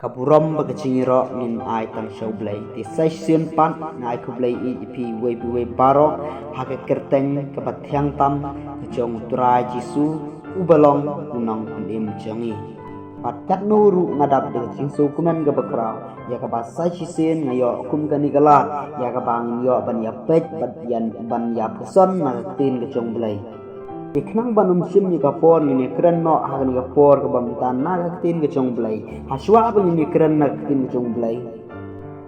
kaburom bagachingiro nin ai tang show blay ti session pan ngai ku blay pi we baro hake kerteng kabathyang tam kachong turai jisu ubalong unang pendim jangi patkat nuru ngadap de jingsu kumen ga bakrau ya ka basai sisen ngayo kum kani gala ya ka bang yo ban ya pet ban ya puson na tin kachong blay iknang banum sim ni kapor ni kren no hagan ni kapor ka bamtan na tin ke chong blai haswa bang ni kren na tin ke chong blai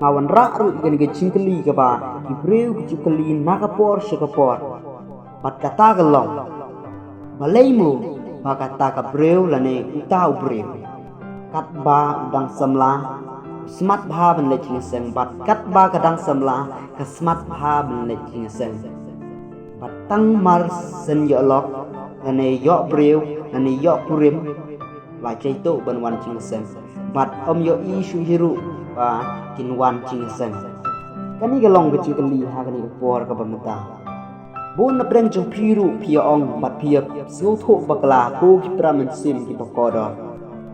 mawan ra ru gan ke chingkli ka ba ki breu ke chukli na kapor se kapor pat kata galong balaimu ba kata ka breu lane utau breu kat ba dang samla smat bha ban le ching seng bat kat ba ka dang samla ka smat bha ban le ching seng batang mar sen yo lok lane yo breu lane yo kurim la chai to ban wan ching sen bat om yo I shu hiru ba kin wan ching sen kani ga long ga chi kali ha kani ga por ka bamta bon na preng chung phiru phia ong bat phia snu tho bakla ko ki pramen sim ki bakodo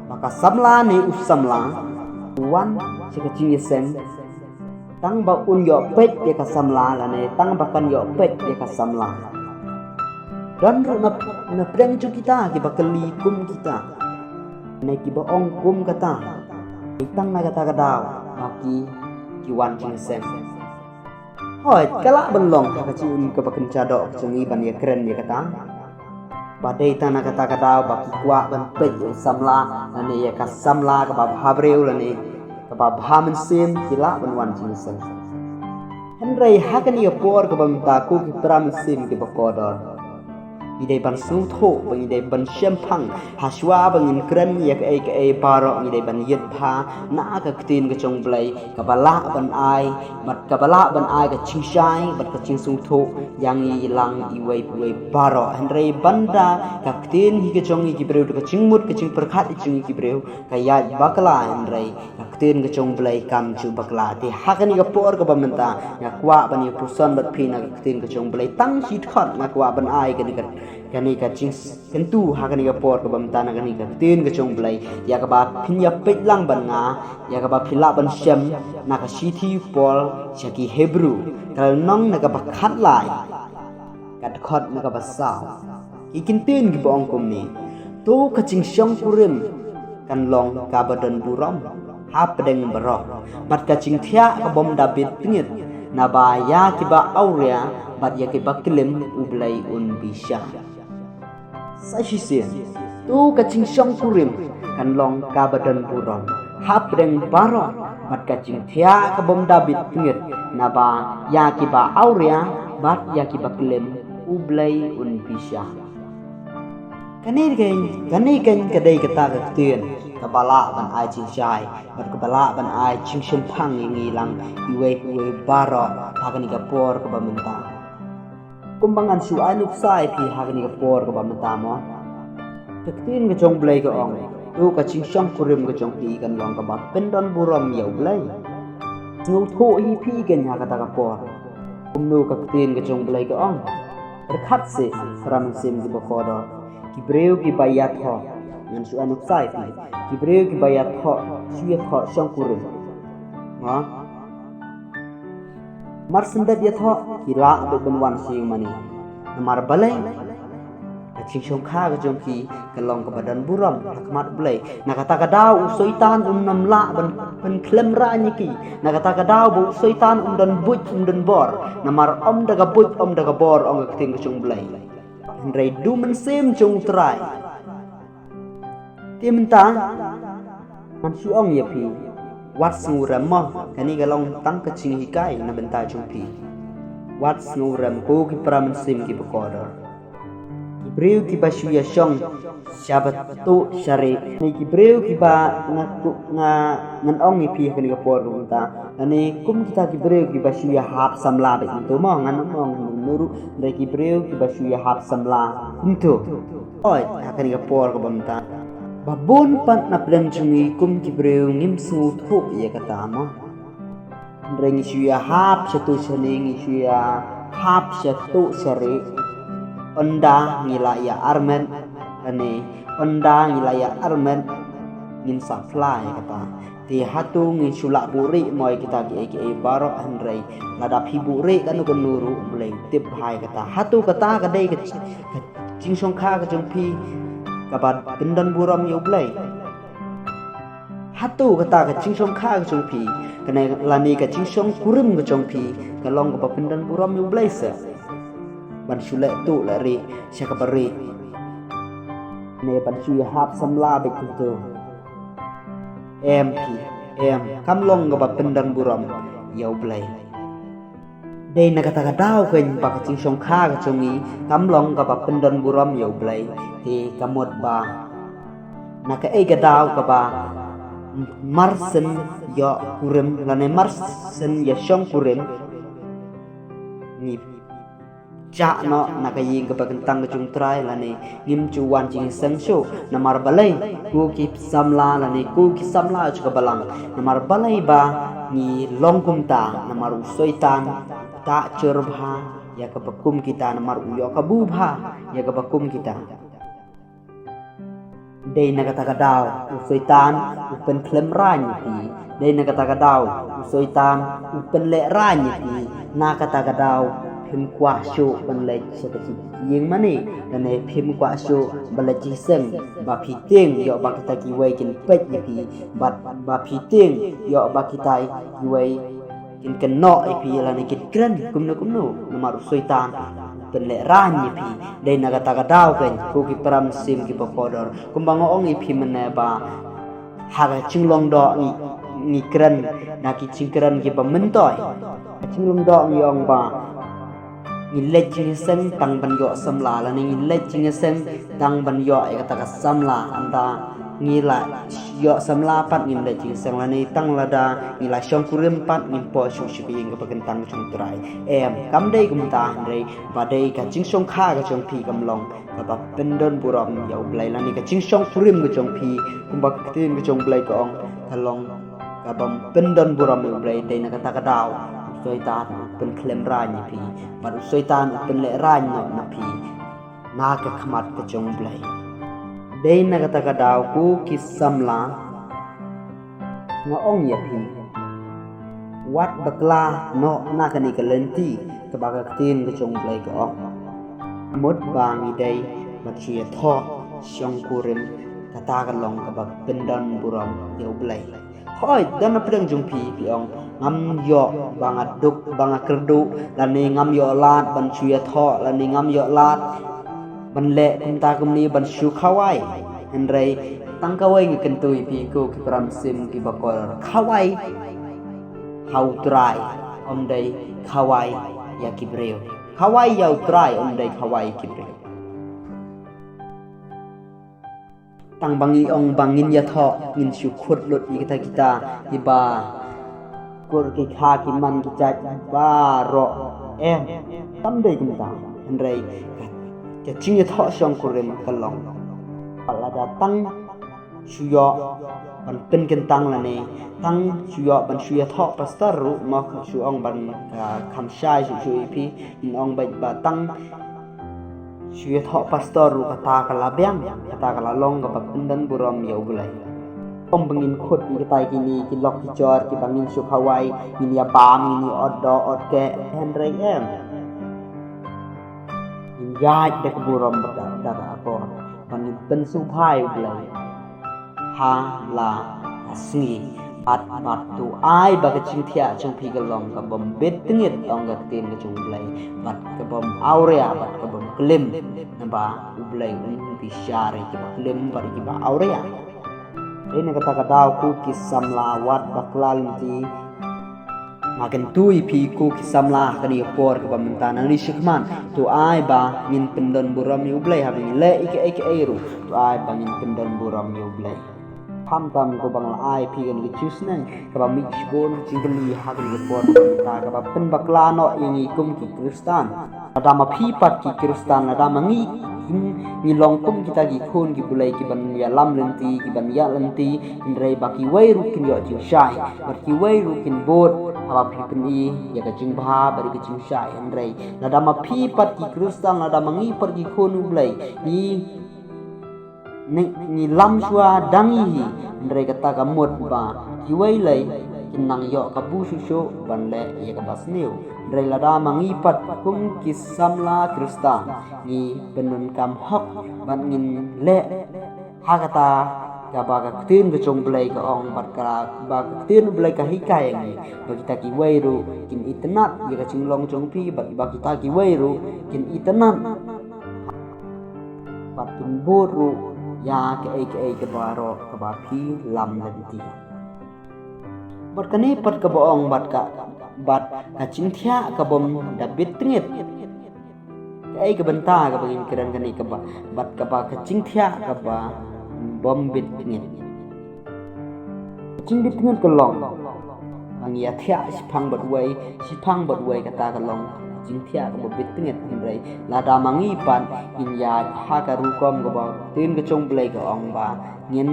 maka samla ne usamla wan chi ka ching sen tang ba un yo pet ye ka samla la ne tang ba kan yo pet ye ka samla dan ru na preng chu kita ki ba kali kum kita ne ki ba ong kum kata tang na kata ka daw ki wan ching sen hoi kala ban long ka chi un ka ba kan cha do chungi ban ye kren ye kata ba dei ta na kata ka daw ba ki kwa ban pet ye samla la ne ye ka samla ka ba habreu la ne ba bhaman sim kila ban wan jing sen henrei hakani por ka bam ta ku ki pram sim ki bakodor ide ban su tho bang ide ban shem phang haswa bang in kren yak ai paro ide ban yet pha na ka tin ka chong blai ka bala ban ai mat ka bala ban ai ka ching shai bat ka ching su tho yang I lang I wei paro henrei banda ka tin hi ka chong ki breu ka ching mut ka ching perkhat I ching ki breu ka ya bakla henrei tin ke chong blai kam chu bakla ti hakani ka por ka bamenta ya kwa bani puson bat phina tin ke chong blai tang hit khot na kwa ban ai kani ka ching kentu hakani ka por ka bamenta na kani ka tin ke chong blai ya ka ba phinya pet lang ban nga ya ka ba phila ban shem na ka sithi pol chaki hebrew kal nong na ka ba khat lai kat khot na ka ba saw ikin tin ki bong kum ni to ka ching shong kurim kan long ka badan buram hap deng berok mat ka ching thia ka bom David pingit na ba ya ki ba auria bat ya ki ba kilim ublai un bisha sai sien tu ka ching shong kurim kan long ka badan buram hap deng barok mat ka ching thia ka bom David pingit na ba ya ki ba auria bat ya ki ba kilim ublai un bisha kani kan kadai kata ka tien kabala ban ai ching shai bat kabala ban ai ching shim phang ngi lang iwe baro hagani ka por ka bamenta kumbangan su anuk sai pi hagani ka por ka bamenta mo tektin ka chong blai ka ong tu ka ching sham kurim ka chong pi kan long ka ba pendon buram yau blai ngau tho hi pi kan ha kata ka por kumnu ka tin ka chong blai ka ong berkhat se ram sim ki bakodo ki breu ki bayat ho ngan su anuk sai pi ki breu ki bayat ho suya ho shong kurim ha mar sendat ya tho ki la be ben wan sing mani mar balai ka ching shong kha ka jong ki ka long ka badan buram akmat blai na kata ka daw soitan nam la ben klem ra ni ki na kata ka daw bu soitan dan buj dan bor na mar om daga buj om daga bor ong ka ting ka jong blai rei du men sem jong trai timta man su ong ya pi wat snguram mo kani ga long tang ka ching hikai na benta jong pi wat snguram ko ki pramen sim ki bakodor Ibreu ki ba shuya shong sabat tu syari ni ki breu ki ba ngan ong ni pi kani ka por ta ani kum kita ki breu ki ba shuya hap samla ba tu mo ngan ong nuru ni ki breu ki ba shuya hap samla tu oi kani ka por ka bamta babon pan na plan chungi kum ki breu ngim su thu ye kata mo rengi shuya hap satu shaning shuya hap satu syari onda ngilaya armen ani onda ngilaya armen ngin supply kata ti hatu ngi sulak buri moi kita ki baro andrei lada phi buri kanu nuru blei tip hai kata hatu kata ka dei ka ching song kha ka jong phi ka bat pindan buram yu blei hatu kata ka ching song kha ka jong phi kana lani ka ching song kurim ka jong phi ka long ka pindan buram yu blei sa ban sule tu la ri sya ka bari ne ban su hap samla be tu em kam long ga pendan buram yau blai dei na kata ka dau ken ba ka ching song kha ka chungi kam long ga pendan buram yau blai ti kamot ba na ka e ga dau ka ba marsen yo kurim la ne marsen ya shong kurim ni cha no na ka ying ka kentang ka chung trai la ne ngim chu wan jing sang shu na mar balai ku ki samla la ne ku ki samla chu ka balang na mar balai ba ni long kum ta na mar soitan ta cerbha ya ka bakum kita na mar uyo ka bu bha ya ka bakum kita dei na kata ka daw soitan upen klem ran ti dei na kata ka daw soitan upen le ran ti na kata ka daw phim qua shu ban le se ka chi yeng mani dan ne phim qua shu ban le chi seng ba phi teng yo ba kita ki wei kin pet ni pi ba phi teng yo ba kita ki wei kin ken no ai pi la ne kin kren kum no mar soitan ben le ran ni pi dei na kata ka daw ken ku ki pram sim ki popodor kum bang ong i pi men ba ha ga ching long do ni kren na ki ching kren ki ba men toy ching long do ni ong ba ni le ching sen tang ban yo samla la ni le ching sen tang ban yo ai kata ka samla anda ngi la yo samla pat ni le ching sen la ni tang la da ni la shong kurim pat ni po shu shu ing ka paken tang chung trai em kam dei kum ta dei ba dei ka ching song kha ka chung phi kam long ka ba pen don buram yo blai la ni ka ching song kurim ka chung phi kum ba tin ka chung blai ka ong thalong ka bam pen don buram yo blai dei na ka ta ka daw soitan pen klem ran ni pi par soitan pen le ran no na pi na ka khmat ka chung blai dei na kata ka daw ku ki samla nga ong ya pi wat bakla no na ka ni ka lenti ka ba ka tin ka chung blai ka ong mot bang i dei ba chia tho shong kurim kata ka long ka ba pendan buram yo blai hoi dan pedang jung pi ong ngam yo banga duk banga kerdu lan ni ngam yo lat ban chia tho lan ni ngam yo lat ban le kum ta kum ni ban shu khawai andrei tang kawai ngi kentui pi ku ki pram sim ki bakor khawai hau trai om dei khawai ya ki breu khawai yau trai om dei khawai ki breu tang bangi ong bangin ya tho ngin shu khut lut i kita ki ba kur ki kha ki man ki cha ba ro em tam dei kum ta andrei ka ching ya tho shong kurim kalong pala datang suyo ban pen kentang la ne tang suyo ban suya tho pastor ru ma su ong ban kham shai su pi in ong ba tang suya tho pastor ru kata kala biang kata kala long ka pendan buram yau gulai om bangin khot ki tai ki ni ki lok ki jor ki bangin su khawai ni ya bam ni oddo odke henrei em in yai dek buram da ako pan pen su phai blai ha la asngi bat tu ai ba ka ching thia chung phi ka long ka bom bet tingit ong ka tin ka chung blai bat ka bom aurea bat ka bom klim na ba u blai un bi share ki klim ba ki ba aurea ini kata ka daw ku ki samla wat baklal ti makin tui pi ku ki samla kani por ka pamenta nang ni shikman tu ai ba ngin pendon buram yu blai ha le ik ru tu ai ba ngin pendon buram yu blai tham tam ko bang ai pi kan ki chus nang ka ba mi bon jingli ha kan ki por ta ka ba pen bakla no ingi kum ki kristan ada ma phi pat ki kristan ada mangi ni long kum kita ki khun ki bulai ki ban ya lam lenti ki ban ya lenti indrai baki wai ru kin yo jing shai bar ki wai ru kin bot aba phi pen i ya ka jing bha bar ki jing shai indrai nada ma phi pat ki kristan nada mangi par ki khun bulai ni ni lam shua dangi ndre kata ka mot ba ki wei lei kin nang yo ka bu shu shu ban le ye ka bas niu ndre la da mangi pat kum ki samla krista ni penun kam hok ban ngin le ha kata ka ba ka tin ka chong blai ka ong bat ka ba ka tin blai ka hikai ngi ba kita ki wei ru kin itnat ye ka chinglong chong pi ba kita ki wei ru kin itnat pat kin boru ya ke ke baro ke bapi lam nanti bat kani pat ke boong bat ka cinthia ke bom dabit tringet ke benta ke bagin kiran kani ke bat ke cinthia ke ba bom bit tringet cing bit tringet ke long ang ya thia sipang bat wei kata ke long cinthia ke bit tringet indrai lada mangi pan in ya ha ka ru kom ke ba tin ke chong blai ke ong ba ngin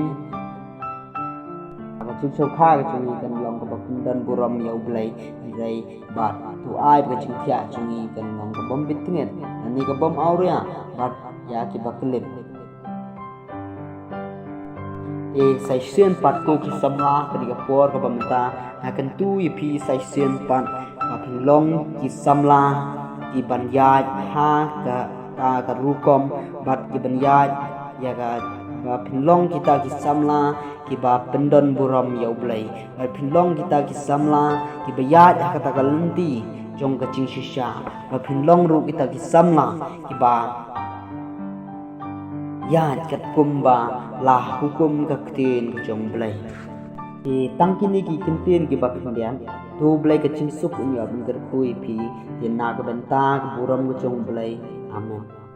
ka ching chau kha ke chung kan long ke ba dan buram yau blai indrai ba tu ai ke cinthia chung kan long ke bom bit tringet ani ke bom auria bat ya ki ba klip sai sian pat ko ki samla ke ga por ke bamta akan tu pi sai sian pat apin long ki samla ki banyaj ha ka rukom bat ki banyaj ya ka apin long kita ki samla ki ba pendon buram yau blai apin long kita ki samla ki bayaj ha kata kalenti jong ka ching shisha apin long ru kita ki samla ki ba ya kat kumba lah hukum ka ktin jong blai tangkini ki kintin ki ba pindian tu blai ke cing sup nya bin ter kui pi tin na ka benta buram ko jong blai amen